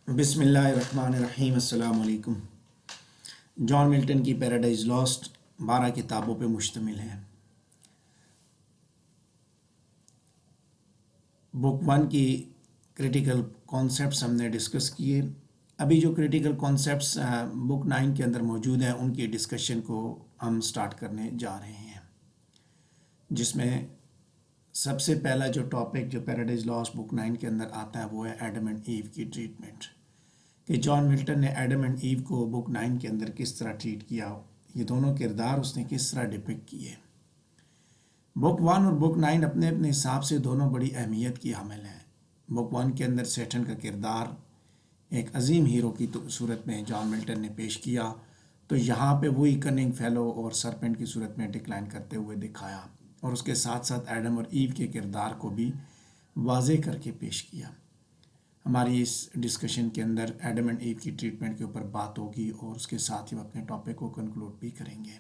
بسم اللہ الرحمن الرحیم۔ السلام علیکم۔ جان ملٹن کی پیراڈائز لاسٹ 12 کتابوں پہ مشتمل ہے۔ بک 1 کی کریٹیکل کانسیپٹس ہم نے ڈسکس کیے۔ ابھی جو کریٹیکل کانسیپٹس بک 9 کے اندر موجود ہیں ان کی ڈسکشن کو ہم سٹارٹ کرنے جا رہے ہیں، جس میں سب سے پہلا جو ٹاپک جو پیراڈائز لاسٹ بک 9 کے اندر آتا ہے وہ ہے ایڈم اینڈ ایو کی ٹریٹمنٹ، کہ جان ملٹن نے ایڈم اینڈ ایو کو بک 9 کے اندر کس طرح ٹریٹ کیا، یہ دونوں کردار اس نے کس طرح ڈپکٹ کیے۔ بک 1 اور بک 9 اپنے اپنے حساب سے دونوں بڑی اہمیت کی حامل ہیں۔ بک 1 کے اندر سیٹن کا کردار ایک عظیم ہیرو کی صورت میں جان ملٹن نے پیش کیا، تو یہاں پہ وہی کننگ فیلو اور سرپنٹ کی صورت میں ڈکلائن کرتے ہوئے دکھایا، اور اس کے ساتھ ساتھ ایڈم اور ایو کے کردار کو بھی واضح کر کے پیش کیا۔ ہماری اس ڈسکشن کے اندر ایڈم اینڈ ایو کی ٹریٹمنٹ کے اوپر بات ہوگی، اور اس کے ساتھ ہی اپنے ٹاپک کو کنکلوڈ بھی کریں گے۔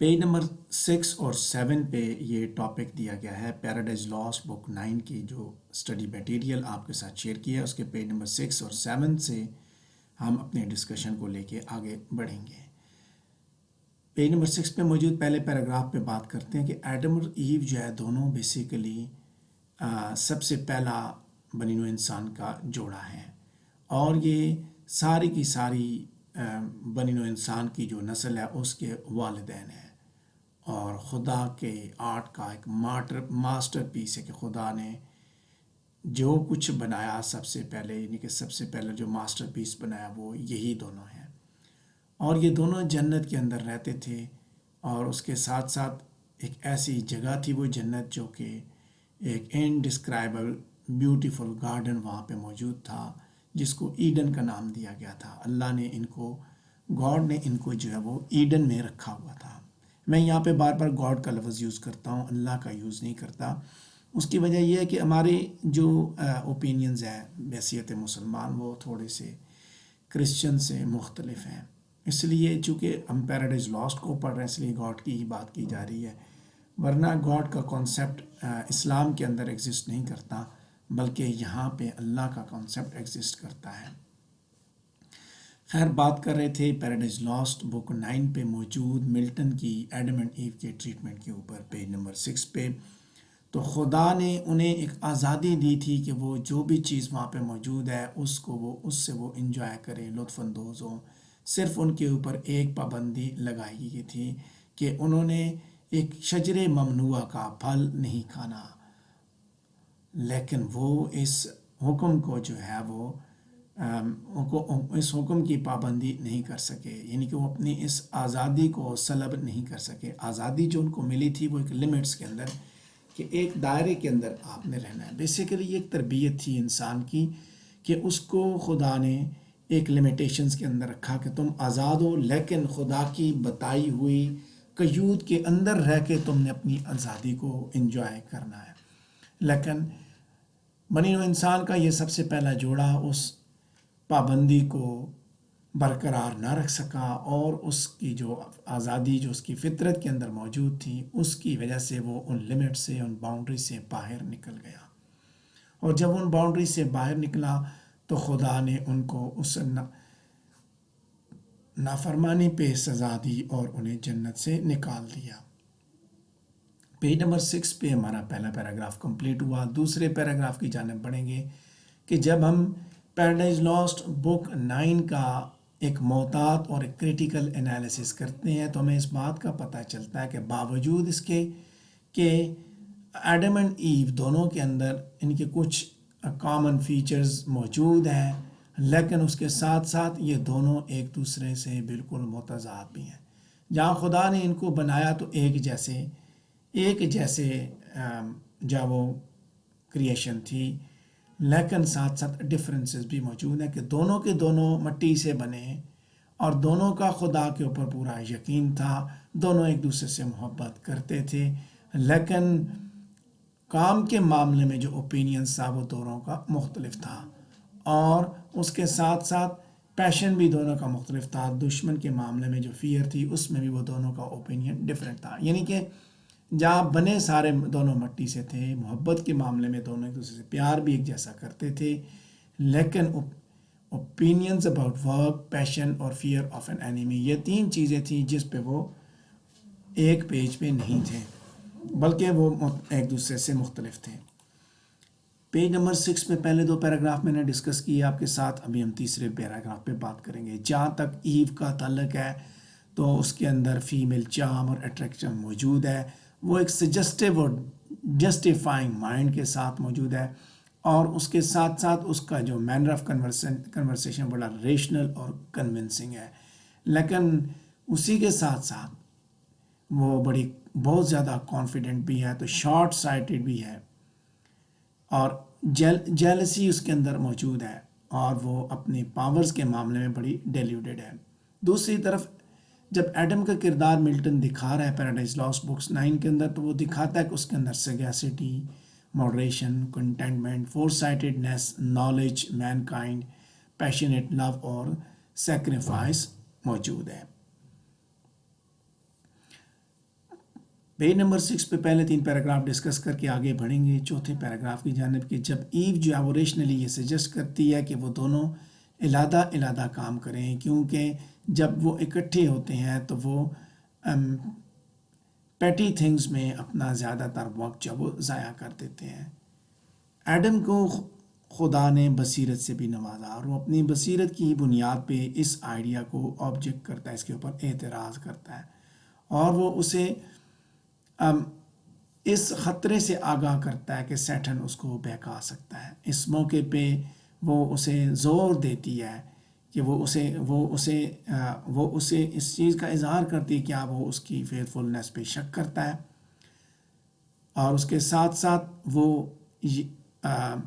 پیج نمبر 6 اور 7 پہ یہ ٹاپک دیا گیا ہے، پیراڈائز لاسٹ بک 9 کی جو اسٹڈی میٹیریل آپ کے ساتھ شیئر کیا ہے، اس کے پیج نمبر 6 اور 7 سے ہم اپنے ڈسکشن کو لے کے آگے بڑھیں گے۔ پیج نمبر 6 پہ موجود پہلے پیراگراف پہ بات کرتے ہیں کہ ایڈم اور ایو جو ہے دونوں بیسیکلی سب سے پہلا بنی نوع انسان کا جوڑا ہے، اور یہ ساری کی ساری بنی نوع انسان کی جو نسل ہے اس کے والدین ہیں، اور خدا کے آرٹ کا ایک ماسٹر پیس ہے کہ خدا نے جو کچھ بنایا سب سے پہلے، یعنی کہ سب سے پہلے جو ماسٹر پیس بنایا وہ یہی دونوں ہیں، اور یہ دونوں جنت کے اندر رہتے تھے، اور اس کے ساتھ ساتھ ایک ایسی جگہ تھی وہ جنت جو کہ ایک انڈسکرائبل بیوٹیفل گارڈن وہاں پہ موجود تھا، جس کو ایڈن کا نام دیا گیا تھا۔ اللہ نے ان کو، گاڈ نے ان کو جو ہے وہ ایڈن میں رکھا ہوا تھا۔ میں یہاں پہ بار بار گاڈ کا لفظ یوز کرتا ہوں، اللہ کا یوز نہیں کرتا۔ اس کی وجہ یہ ہے کہ ہمارے جو اوپینینز ہیں بحیثیت مسلمان وہ تھوڑے سے کرسچن سے مختلف ہیں، اس لیے چونکہ ہم پیراڈائز لاسٹ کو پڑھ رہے ہیں اس لیے گاڈ کی ہی بات کی جا رہی ہے، ورنہ گاڈ کا کانسیپٹ اسلام کے اندر ایگزسٹ نہیں کرتا، بلکہ یہاں پہ اللہ کا کانسیپٹ ایگزسٹ کرتا ہے۔ خیر، بات کر رہے تھے پیراڈائز لاسٹ بک 9 پہ موجود ملٹن کی ایڈم اینڈ ایو کے ٹریٹمنٹ کے اوپر، پیج نمبر 6 پہ۔ تو خدا نے انہیں ایک آزادی دی تھی کہ وہ جو بھی چیز وہاں پہ موجود ہے اس سے وہ انجوائے کریں، لطف اندوز ہوں۔ صرف ان کے اوپر ایک پابندی لگائی گئی تھی کہ انہوں نے ایک شجر ممنوعہ کا پھل نہیں کھانا، لیکن وہ اس حکم کو جو ہے وہ اس حکم کی پابندی نہیں کر سکے، یعنی کہ وہ اپنی اس آزادی کو سلب نہیں کر سکے۔ آزادی جو ان کو ملی تھی وہ ایک لمٹس کے اندر، کہ ایک دائرے کے اندر آپ نے رہنا ہے۔ بیسیکلی یہ ایک تربیت تھی انسان کی کہ اس کو خدا نے ایک لمیٹیشنز کے اندر رکھا کہ تم آزاد ہو، لیکن خدا کی بتائی ہوئی قیود کے اندر رہ کے تم نے اپنی آزادی کو انجوائے کرنا ہے۔ لیکن بنی نوع انسان کا یہ سب سے پہلا جوڑا اس پابندی کو برقرار نہ رکھ سکا، اور اس کی جو آزادی جو اس کی فطرت کے اندر موجود تھی اس کی وجہ سے وہ ان لمٹ سے، ان باؤنڈری سے باہر نکل گیا، اور جب ان باؤنڈری سے باہر نکلا تو خدا نے ان کو اس نافرمانی پہ سزا دی اور انہیں جنت سے نکال دیا۔ پیج نمبر 6 پہ ہمارا پہلا پیراگراف کمپلیٹ ہوا۔ دوسرے پیراگراف کی جانب بڑھیں گے کہ جب ہم پیراڈائز لاسٹ بک 9 کا ایک محتاط اور ایک کریٹیکل انالیسس کرتے ہیں تو ہمیں اس بات کا پتہ چلتا ہے کہ باوجود اس کے کہ ایڈم اینڈ ایو دونوں کے اندر ان کے کچھ کامن فیچرز موجود ہیں، لیکن اس کے ساتھ ساتھ یہ دونوں ایک دوسرے سے بالکل متضاد بھی ہیں۔ جہاں خدا نے ان کو بنایا تو ایک جیسے جب وہ کریشن تھی، لیکن ساتھ ساتھ ڈفرینسز بھی موجود ہیں کہ دونوں کے دونوں مٹی سے بنے، اور دونوں کا خدا کے اوپر پورا یقین تھا، دونوں ایک دوسرے سے محبت کرتے تھے، لیکن کام کے معاملے میں جو اوپینینز تھا وہ دونوں کا مختلف تھا، اور اس کے ساتھ ساتھ پیشن بھی دونوں کا مختلف تھا۔ دشمن کے معاملے میں جو فیئر تھی اس میں بھی وہ دونوں کا اوپینین ڈفرینٹ تھا، یعنی کہ جہاں بنے سارے دونوں مٹی سے تھے، محبت کے معاملے میں دونوں ایک دوسرے سے پیار بھی ایک جیسا کرتے تھے، لیکن اوپینینز اباؤٹ ورک، پیشن اور فیئر آف این اینیمی، یہ تین چیزیں تھیں جس پہ وہ ایک پیج پہ نہیں تھے، بلکہ وہ ایک دوسرے سے مختلف تھے۔ پیج نمبر 6 میں پہلے 2 پیراگراف میں نے ڈسکس کیے آپ کے ساتھ، ابھی ہم تیسرے پیراگراف پہ بات کریں گے۔ جہاں تک ایو کا تعلق ہے تو اس کے اندر فیمیل چارم اور اٹریکشن موجود ہے، وہ ایک سجسٹیو اور جسٹیفائنگ مائنڈ کے ساتھ موجود ہے، اور اس کے ساتھ ساتھ اس کا جو مینر آف کنورسیشن بڑا ریشنل اور کنونسنگ ہے، لیکن اسی کے ساتھ ساتھ وہ بہت زیادہ کانفیڈنٹ بھی ہے، تو شارٹ سائٹڈ بھی ہے، اور جیلسی اس کے اندر موجود ہے، اور وہ اپنی پاورز کے معاملے میں بڑی ڈیلیوڈڈ ہے۔ دوسری طرف جب ایڈم کا کردار ملٹن دکھا رہا ہے پیراڈائز لاسٹ بکس 9 کے اندر، تو وہ دکھاتا ہے کہ اس کے اندر sagacity, moderation, containment, foresightedness, knowledge, mankind, passionate love اور سیکریفائس موجود ہے۔ پیج نمبر 6 پہ پہلے 3 پیراگراف ڈسکس کر کے آگے بڑھیں گے چوتھے پیراگراف کی جانب، کہ جب ایو جو ہے وہ ریشنلی یہ سجسٹ کرتی ہے کہ وہ دونوں علیحدہ علیحدہ کام کریں، کیونکہ جب وہ اکٹھے ہوتے ہیں تو وہ پیٹی تھنگز میں اپنا زیادہ تر وقت جو وہ ضائع کر دیتے ہیں۔ ایڈم کو خدا نے بصیرت سے بھی نوازا، اور وہ اپنی بصیرت کی بنیاد پہ اس آئیڈیا کو آبجیکٹ کرتا ہے، اس کے اوپر اعتراض کرتا ہے، اور وہ اسے اس خطرے سے آگاہ کرتا ہے کہ سیٹن اس کو بہکا سکتا ہے۔ اس موقع پہ وہ اسے زور دیتی ہے کہ وہ اسے اس چیز کا اظہار کرتی ہے کہ وہ اس کی فیتھفلنس پہ شک کرتا ہے، اور اس کے ساتھ ساتھ وہ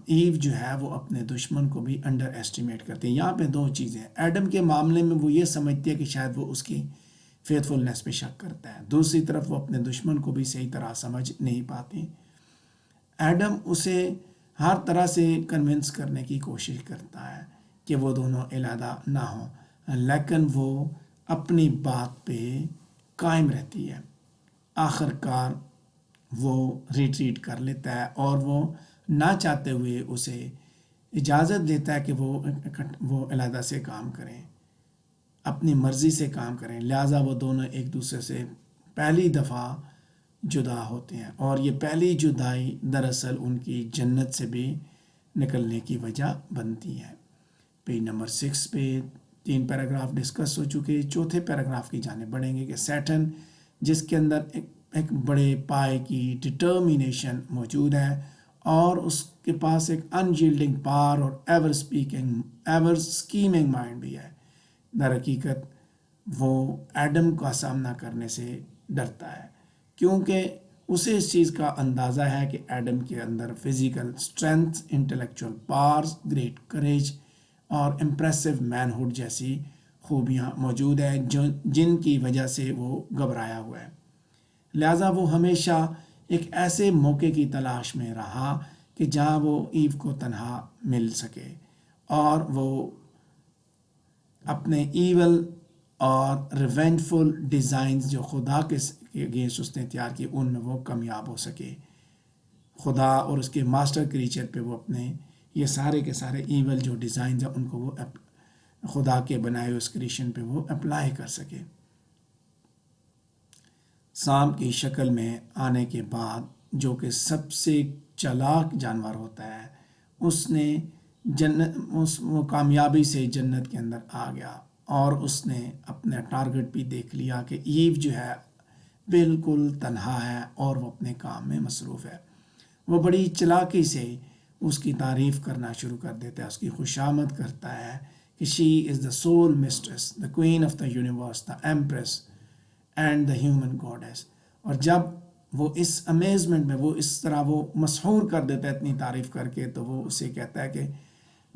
ایو جو ہے وہ اپنے دشمن کو بھی انڈر ایسٹیمیٹ کرتے ہیں۔ یہاں پہ 2 چیزیں، ایڈم کے معاملے میں وہ یہ سمجھتی ہے کہ شاید وہ اس کی فیتھفلنس پہ شک کرتا ہے، دوسری طرف وہ اپنے دشمن کو بھی صحیح طرح سمجھ نہیں پاتی۔ ایڈم اسے ہر طرح سے کنونس کرنے کی کوشش کرتا ہے کہ وہ دونوں علیحدہ نہ ہوں، لیکن وہ اپنی بات پہ قائم رہتی ہے۔ آخر کار وہ ریٹریٹ کر لیتا ہے، اور وہ نہ چاہتے ہوئے اسے اجازت دیتا ہے کہ وہ علیحدہ سے کام کریں، اپنی مرضی سے کام کریں، لہٰذا وہ دونوں ایک دوسرے سے پہلی دفعہ جدا ہوتے ہیں، اور یہ پہلی جدائی دراصل ان کی جنت سے بھی نکلنے کی وجہ بنتی ہے۔ پیج نمبر 6 پہ 3 پیراگراف ڈسکس ہو چکے، چوتھے پیراگراف کی جانب بڑھیں گے کہ سیٹن جس کے اندر ایک بڑے پائے کی ڈٹرمینیشن موجود ہے، اور اس کے پاس ایک انجیلڈنگ پاور اور ایور اسکیمنگ مائنڈ بھی ہے، در حقیقت وہ ایڈم کا سامنا کرنے سے ڈرتا ہے، کیونکہ اسے اس چیز کا اندازہ ہے کہ ایڈم کے اندر physical strength, intellectual powers, great courage اور امپریسو مین ہوڈ جیسی خوبیاں موجود ہیں جن کی وجہ سے وہ گھبرایا ہوا ہے، لہٰذا وہ ہمیشہ ایک ایسے موقع کی تلاش میں رہا کہ جہاں وہ ایو کو تنہا مل سکے، اور وہ اپنے ایول اور ریونجفل ڈیزائنز جو خدا کے اگینسٹ اس نے تیار کی، ان میں وہ کامیاب ہو سکے۔ خدا اور اس کے ماسٹر کریچر پہ وہ اپنے یہ سارے کے سارے ایول جو ڈیزائنز ہیں ان کو وہ خدا کے بنائے ہوئے اس کریشن پہ وہ اپلائی کر سکے۔ سانپ کی شکل میں آنے کے بعد، جو کہ سب سے چالاک جانور ہوتا ہے، اس نے وہ کامیابی سے جنت کے اندر آ گیا، اور اس نے اپنا ٹارگٹ بھی دیکھ لیا کہ ایو جو ہے بالکل تنہا ہے اور وہ اپنے کام میں مصروف ہے۔ وہ بڑی چلاکی سے اس کی تعریف کرنا شروع کر دیتا ہے، اس کی خوشامد کرتا ہے کہ she is the sole mistress, the queen of the universe, the empress and the human goddess. اور جب وہ اس امیزمنٹ میں وہ اس طرح وہ مسحور کر دیتا ہے اتنی تعریف کر کے، تو وہ اسے کہتا ہے کہ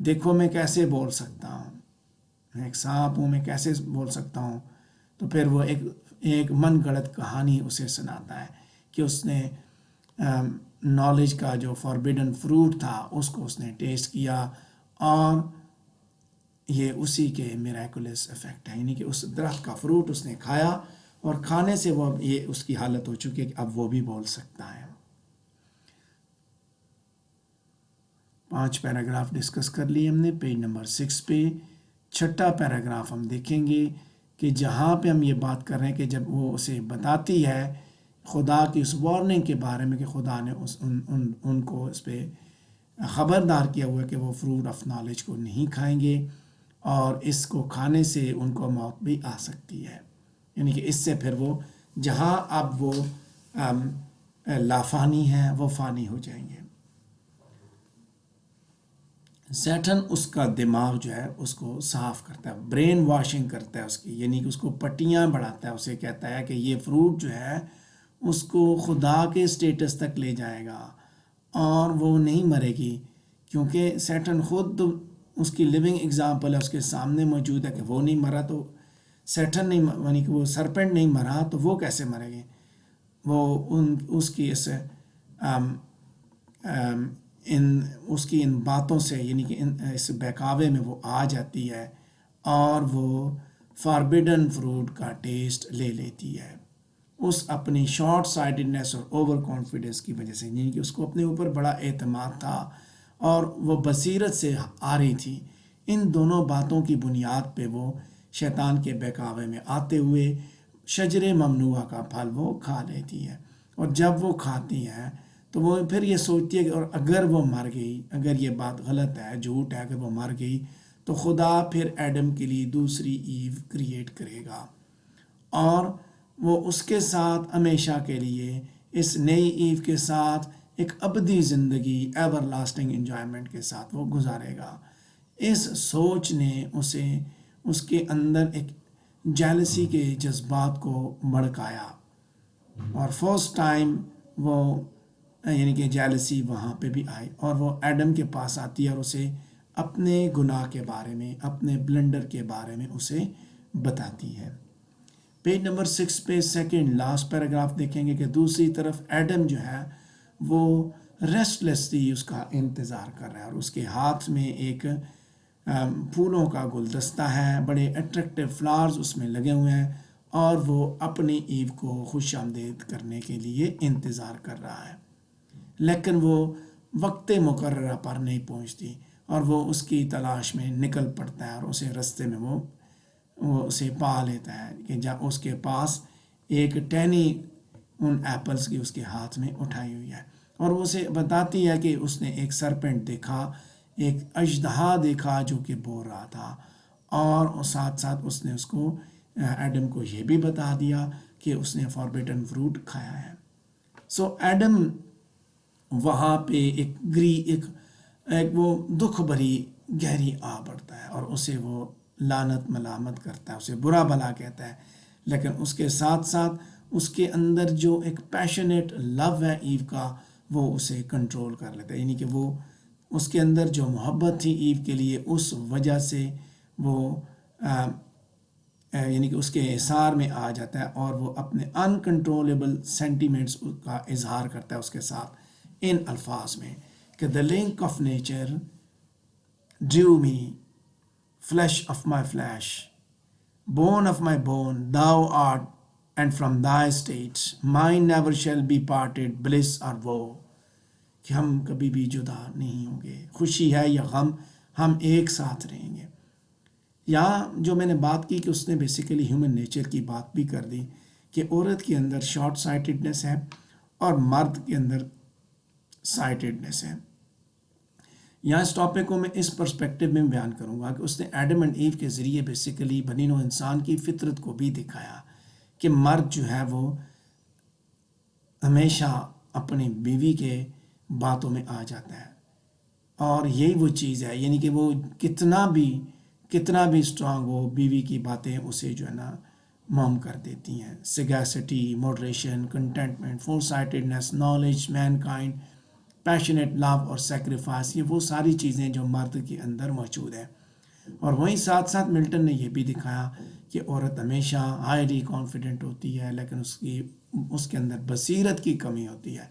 دیکھو میں کیسے بول سکتا ہوں، میں ایک سانپ ہوں، میں کیسے بول سکتا ہوں۔ تو پھر وہ ایک من گھڑت کہانی اسے سناتا ہے کہ اس نے نالج کا جو فاربیڈن فروٹ تھا اس کو اس نے ٹیسٹ کیا، اور یہ اسی کے میریکولس افیکٹ ہے، یعنی کہ اس درخت کا فروٹ اس نے کھایا، اور کھانے سے وہ یہ اس کی حالت ہو چکی ہے کہ اب وہ بھی بول سکتا ہے۔ 5 پیراگراف ڈسکس کر لیے ہم نے. پیج نمبر 6 پہ 6واں پیراگراف ہم دیکھیں گے کہ جہاں پہ ہم یہ بات کر رہے ہیں کہ جب وہ اسے بتاتی ہے خدا کی اس وارننگ کے بارے میں کہ خدا نے ان کو اس پہ خبردار کیا ہوا ہے کہ وہ فروٹ آف نالج کو نہیں کھائیں گے اور اس کو کھانے سے ان کو موت بھی آ سکتی ہے. یعنی کہ اس سے پھر وہ جہاں اب وہ لافانی ہیں وہ فانی ہو جائیں گے. سیٹن اس کا دماغ جو ہے اس کو صاف کرتا ہے, برین واشنگ کرتا ہے اس کی, یعنی کہ اس کو پٹیاں بڑھاتا ہے. اسے کہتا ہے کہ یہ فروٹ جو ہے اس کو خدا کے سٹیٹس تک لے جائے گا اور وہ نہیں مرے گی, کیونکہ سیٹن خود اس کی لیونگ ایگزامپل ہے, اس کے سامنے موجود ہے کہ وہ نہیں مرا تو سیٹن نہیں, یعنی کہ وہ سرپنٹ نہیں مرا تو وہ کیسے مرے گی. وہ اس کی اس کی ان باتوں سے, یعنی کہ اس بہکاوے میں وہ آ جاتی ہے اور وہ فاربیڈن فروٹ کا ٹیسٹ لے لیتی ہے اس اپنی شارٹ سائٹڈنیس اور اوور کانفیڈنس کی وجہ سے, یعنی کہ اس کو اپنے اوپر بڑا اعتماد تھا اور وہ بصیرت سے آ رہی تھی. ان دونوں باتوں کی بنیاد پہ وہ شیطان کے بہکاوے میں آتے ہوئے شجر ممنوعہ کا پھل وہ کھا لیتی ہے. اور جب وہ کھاتی ہے تو وہ پھر یہ سوچتی ہے کہ اور اگر وہ مر گئی, اگر یہ بات غلط ہے, جھوٹ ہے, اگر وہ مر گئی تو خدا پھر ایڈم کے لیے دوسری ایو کریٹ کرے گا اور وہ اس کے ساتھ ہمیشہ کے لیے اس نئی ایو کے ساتھ ایک ابدی زندگی ایور لاسٹنگ انجوائمنٹ کے ساتھ وہ گزارے گا. اس سوچ نے اسے اس کے اندر ایک جیلسی کے جذبات کو بھڑکایا اور فرسٹ ٹائم وہ یعنی کہ جیلسی وہاں پہ بھی آئی اور وہ ایڈم کے پاس آتی ہے اور اسے اپنے گناہ کے بارے میں, اپنے بلنڈر کے بارے میں اسے بتاتی ہے. پیج نمبر 6 پہ سیکنڈ لاسٹ پیراگراف دیکھیں گے کہ دوسری طرف ایڈم جو ہے وہ ریسٹلیسلی اس کا انتظار کر رہا ہے اور اس کے ہاتھ میں ایک پھولوں کا گلدستہ ہے, بڑے اٹریکٹیو فلاورز اس میں لگے ہوئے ہیں اور وہ اپنی ایو کو خوش آمدید کرنے کے لیے انتظار کر رہا ہے, لیکن وہ وقت مقررہ پر نہیں پہنچتی اور وہ اس کی تلاش میں نکل پڑتا ہے اور اسے رستے میں وہ اسے پا لیتا ہے کہ جب اس کے پاس ایک ٹہنی ان ایپلز کی اس کے ہاتھ میں اٹھائی ہوئی ہے اور وہ اسے بتاتی ہے کہ اس نے ایک سرپنٹ دیکھا, ایک اژدہا دیکھا جو کہ بول رہا تھا اور ساتھ ساتھ اس نے اس کو ایڈم کو یہ بھی بتا دیا کہ اس نے فاربیڈن فروٹ کھایا ہے. سو ایڈم وہاں پہ ایک وہ دکھ بھری گہری آ پڑتا ہے اور اسے وہ لعنت ملامت کرتا ہے, اسے برا بھلا کہتا ہے, لیکن اس کے ساتھ ساتھ اس کے اندر جو ایک پیشنیٹ لو ہے ایو کا وہ اسے کنٹرول کر لیتا ہے. یعنی کہ وہ اس کے اندر جو محبت تھی ایو کے لیے اس وجہ سے وہ یعنی کہ اس کے احسار میں آ جاتا ہے اور وہ اپنے انکنٹرولیبل سینٹیمنٹس کا اظہار کرتا ہے اس کے ساتھ ان الفاظ میں کہ the link of nature drew me, flesh of my flesh, bone of my bone, thou art, and from thy state mine never shall be parted, bliss or woe. کہ ہم کبھی بھی جدا نہیں ہوں گے, خوشی ہے یا غم ہم ایک ساتھ رہیں گے. یہاں جو میں نے بات کی کہ اس نے بیسیکلی ہیومن نیچر کی بات بھی کر دی کہ عورت کے اندر شارٹ سائٹڈنیس ہے اور مرد کے اندر سائٹڈنیس ہے. یہاں اس ٹاپک کو میں اس پرسپیکٹو میں بیان کروں گا کہ اس نے ایڈم اینڈ ایو کے ذریعے بیسیکلی بنی نوع انسان کی فطرت کو بھی دکھایا کہ مرد جو ہے وہ ہمیشہ اپنی بیوی کے باتوں میں آ جاتا ہے اور یہی وہ چیز ہے, یعنی کہ وہ کتنا بھی اسٹرانگ ہو بیوی کی باتیں اسے جو ہے نا موم کر دیتی ہیں. سیگیسٹی, moderation, contentment, foresightedness, knowledge, mankind, passionate love اور سیکریفائس, یہ وہ ساری چیزیں جو مرد کے اندر موجود ہیں. اور وہیں ساتھ ساتھ ملٹن نے یہ بھی دکھایا کہ عورت ہمیشہ ہائیلی کانفیڈنٹ ہوتی ہے لیکن اس کے اندر بصیرت کی کمی ہوتی ہے,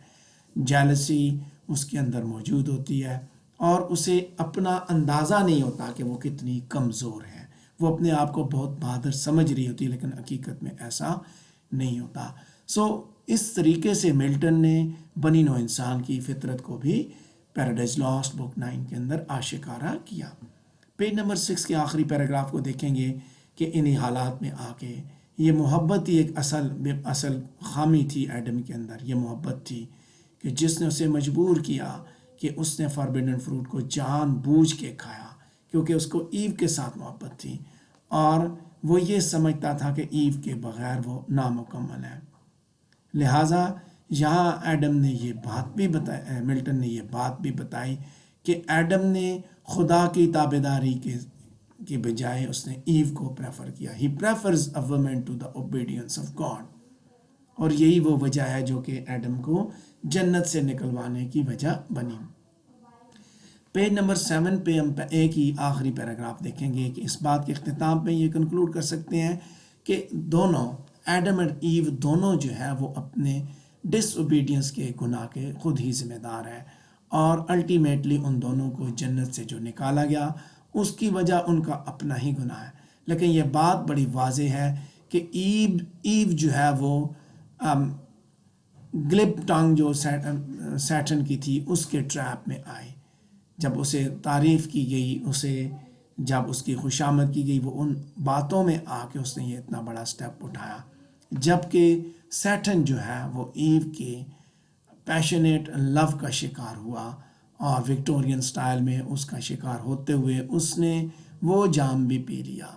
جیلسی اس کے اندر موجود ہوتی ہے اور اسے اپنا اندازہ نہیں ہوتا کہ وہ کتنی کمزور ہے. وہ اپنے آپ کو بہت بہادر سمجھ رہی ہوتی ہے لیکن حقیقت میں ایسا نہیں ہوتا. سو اس طریقے سے ملٹن نے بنی نوع انسان کی فطرت کو بھی پیراڈائز لاسٹ بک 9 کے اندر آشکارا کیا۔ پیج نمبر 6 کے آخری پیراگراف کو دیکھیں گے کہ انہی حالات میں آ کے یہ محبت ہی ایک اصل خامی تھی ایڈم کے اندر، یہ محبت تھی کہ جس نے اسے مجبور کیا کہ اس نے فاربیڈن فروٹ کو جان بوجھ کے کھایا، کیونکہ اس کو ایو کے ساتھ محبت تھی اور وہ یہ سمجھتا تھا کہ ایو کے بغیر وہ نامکمل ہے۔ لہٰذا یہاں ایڈم نے یہ بات بھی بتائی، ملٹن نے یہ بات بھی بتائی کہ ایڈم نے خدا کی تابعداری کے بجائے اس نے ایو کو پریفر کیا۔ He prefers a woman to the obedience of God, اور یہی وہ وجہ ہے جو کہ ایڈم کو جنت سے نکلوانے کی وجہ بنی۔ پیج نمبر 7 پہ ہم ایک ہی آخری پیراگراف دیکھیں گے کہ اس بات کے اختتام پہ یہ کنکلوڈ کر سکتے ہیں کہ دونوں ایڈم اور ایو دونوں جو ہے وہ اپنے ڈس اوبیڈینس کے گناہ کے خود ہی ذمہ دار ہیں، اور الٹیمیٹلی ان دونوں کو جنت سے جو نکالا گیا اس کی وجہ ان کا اپنا ہی گناہ ہے۔ لیکن یہ بات بڑی واضح ہے کہ ایو جو ہے وہ گلپ ٹانگ جو سیٹن کی تھی اس کے ٹریپ میں آئی، جب اسے تعریف کی گئی، اسے جب اس کی خوشامد کی گئی، وہ ان باتوں میں آ کے اس نے یہ اتنا بڑا سٹیپ اٹھایا، جبکہ سیٹن جو ہے وہ ایو کے پیشنیٹ لو کا شکار ہوا، اور وکٹورین سٹائل میں اس کا شکار ہوتے ہوئے اس نے وہ جام بھی پی لیا،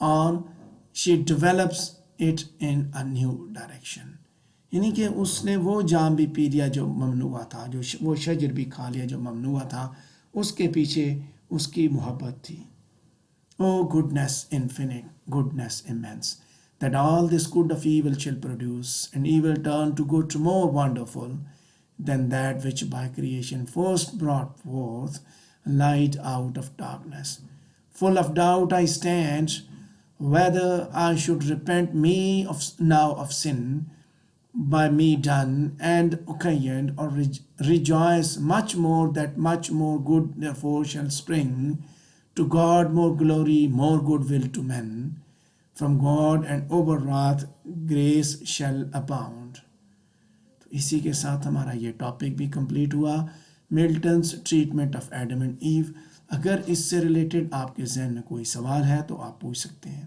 اور she develops it in a new direction، یعنی کہ اس نے وہ جام بھی پی لیا جو ممنوع تھا، جو وہ شجر بھی کھا لیا جو ممنوع تھا، اس کے پیچھے اس کی محبت تھی۔ Oh goodness infinite, goodness immense, that all this good of evil shall produce, and evil turn to good more wonderful than that which by creation first brought forth light out of darkness. Full of doubt I stand, whether I should repent me now of sin by me done and occasioned, or rejoice much more that much more good therefore shall spring to God, more glory, more goodwill to men from God, and over wrath grace shall abound۔ تو اسی کے ساتھ ہمارا یہ topic بھی complete ہوا، ملٹنس treatment of Adam and ایو۔ اگر اس سے ریلیٹڈ آپ کے ذہن میں کوئی سوال ہے تو آپ پوچھ سکتے ہیں۔